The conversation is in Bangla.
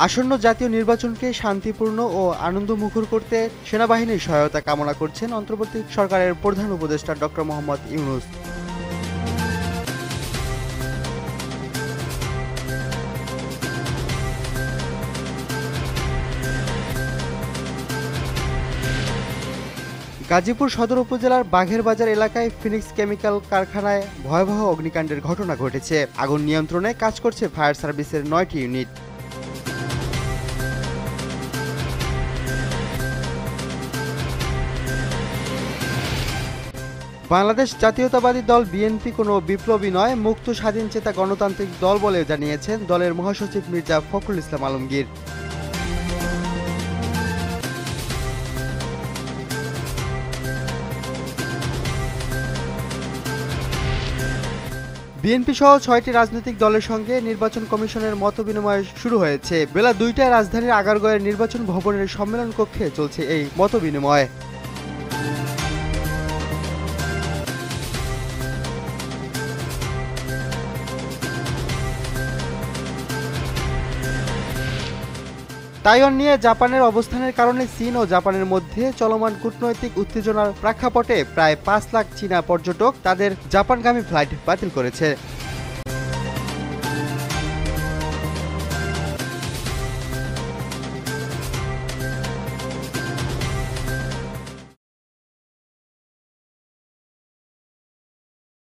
আসন্ন জাতীয় নির্বাচনকে শান্তিপূর্ণ ও আনন্দমুখর করতে সেনাবাহিনীর সহায়তা কামনা করছেন অন্তর্বর্তী সরকারের প্রধান উপদেষ্টা ডক্টর মোহাম্মদ ইউনূস। গাজীপুর সদর উপজেলার বাঘের বাজার এলাকায় ফিনিক্স কেমিক্যাল কারখানায় ভয়াবহ অগ্নিকাণ্ডের ঘটনা ঘটেছে। আগুন নিয়ন্ত্রণে কাজ করছে ফায়ার সার্ভিসের ৯টি ইউনিট। বাংলাদেশ জাতীয়তাবাদী দল বিএনপি কোনো বিপ্লবী নয়, মুক্ত স্বাধীনচেতা গণতান্ত্রিক দল বলে জানিয়েছেন দলের মহাসচিব মির্জা ফখরুল ইসলাম আলমগীর। বিএনপি সহ ৬টি রাজনৈতিক দলের সঙ্গে নির্বাচন কমিশনের মতবিনিময় শুরু হয়েছে। বেলা ২টায় রাজধানীর আগারগাঁওয়ের নির্বাচন ভবনের সম্মেলন কক্ষে চলছে এই মতবিনিময়। তাইওয়ান নিয়ে জাপানের অবস্থানের কারণে চীন ও জাপানের মধ্যে চলমান কূটনৈতিক উত্তেজনার প্রেক্ষাপটে প্রায় ৫ লাখ চীনা পর্যটক তাদের জাপানগামী ফ্লাইট বাতিল করেছে।